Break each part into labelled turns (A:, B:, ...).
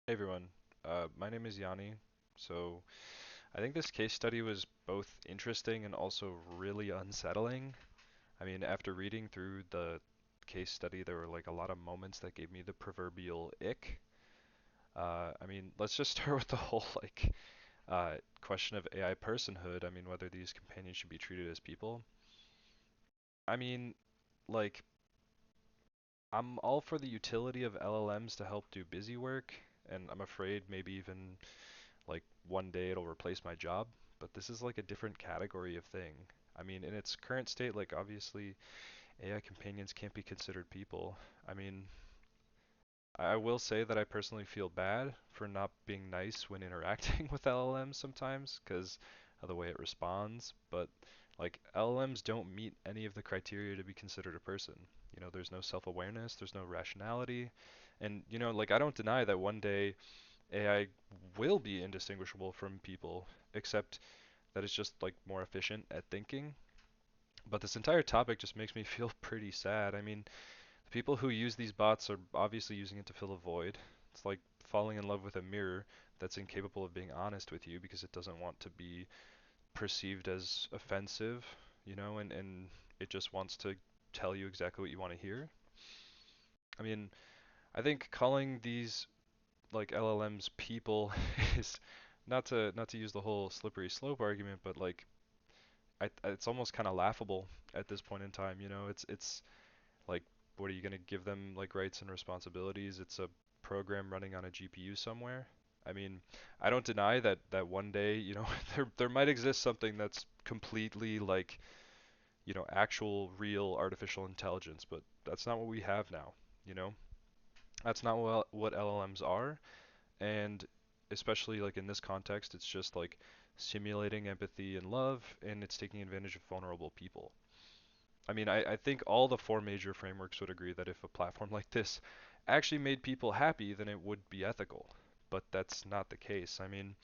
A: Hey everyone, my name is Yanni. So I think this case study was both interesting and also really unsettling. I mean, after reading through the case study, there were like a lot of moments that gave me the proverbial ick. I mean, let's just start with the whole question of AI personhood. I mean, whether these companions should be treated as people. I mean, like, I'm all for the utility of LLMs to help do busy work, and I'm afraid maybe even like one day it'll replace my job, but this is like a different category of thing. I mean, in its current state, like obviously AI companions can't be considered people. I mean, I will say that I personally feel bad for not being nice when interacting with LLMs sometimes because of the way it responds, but like LLMs don't meet any of the criteria to be considered a person. There's no self-awareness, there's no rationality, and like I don't deny that one day AI will be indistinguishable from people, except that it's just like more efficient at thinking. But this entire topic just makes me feel pretty sad. I mean, the people who use these bots are obviously using it to fill a void. It's like falling in love with a mirror that's incapable of being honest with you because it doesn't want to be perceived as offensive, and it just wants to tell you exactly what you want to hear. I mean, I think calling these like LLMs people is not to use the whole slippery slope argument, but like it's almost kind of laughable at this point in time. It's like what are you going to give them like rights and responsibilities? It's a program running on a GPU somewhere. I mean, I don't deny that one day, there might exist something that's completely like, actual real artificial intelligence, but that's not what we have now, you know? That's not what LLMs are. And especially like in this context, it's just like simulating empathy and love, and it's taking advantage of vulnerable people. I mean, I think all the four major frameworks would agree that if a platform like this actually made people happy, then it would be ethical. But that's not the case. I mean,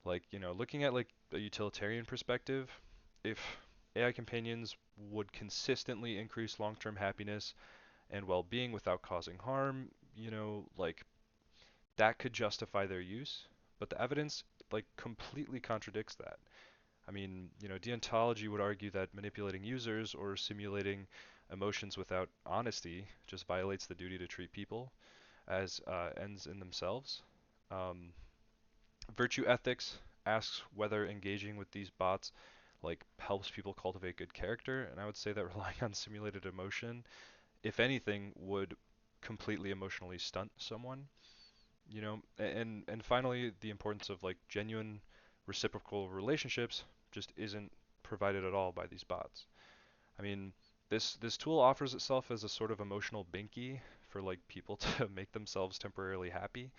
A: like, looking at like a utilitarian perspective, if AI companions would consistently increase long-term happiness and well-being without causing harm, like that could justify their use, but the evidence like completely contradicts that. I mean, deontology would argue that manipulating users or simulating emotions without honesty just violates the duty to treat people as ends in themselves. Um, Virtue ethics asks whether engaging with these bots like helps people cultivate good character, and I would say that relying on simulated emotion, if anything, would completely emotionally stunt someone. And finally, the importance of like genuine reciprocal relationships just isn't provided at all by these bots. I mean, this tool offers itself as a sort of emotional binky for like people to make themselves temporarily happy,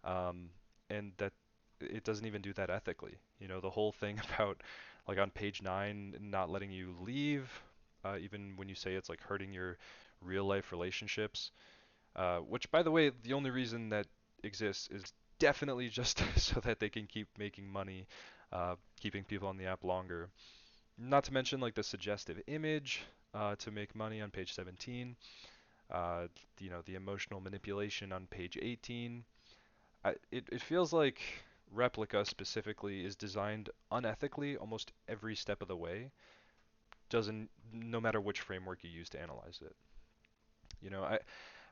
A: um, and that it doesn't even do that ethically. The whole thing about like on page 9 not letting you leave, even when you say it's like hurting your real life relationships, which, by the way, the only reason that exists is definitely just so that they can keep making money, keeping people on the app longer. Not to mention like the suggestive image to make money on page 17. Uh, the emotional manipulation on page 18. It feels like Replica specifically is designed unethically almost every step of the way. Doesn't no matter which framework you use to analyze it.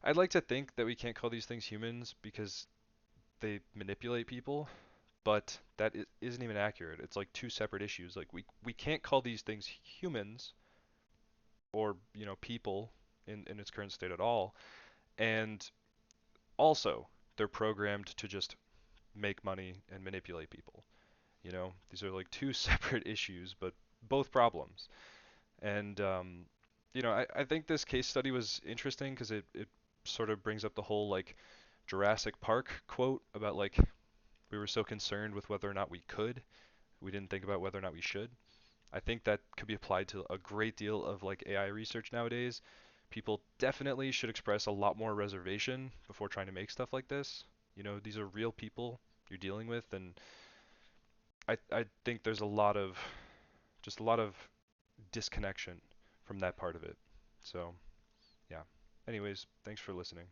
A: I'd like to think that we can't call these things humans because they manipulate people, but that isn't even accurate. It's like two separate issues. Like we can't call these things humans or people in its current state at all. And also, they're programmed to just make money and manipulate people. These are like two separate issues, but both problems. And I think this case study was interesting because it sort of brings up the whole like Jurassic Park quote about like we were so concerned with whether or not we could, we didn't think about whether or not we should. I think that could be applied to a great deal of like AI research nowadays. People definitely should express a lot more reservation before trying to make stuff like this. These are real people you're dealing with, and I think there's a lot of disconnection from that part of it. So, yeah. Anyways, thanks for listening.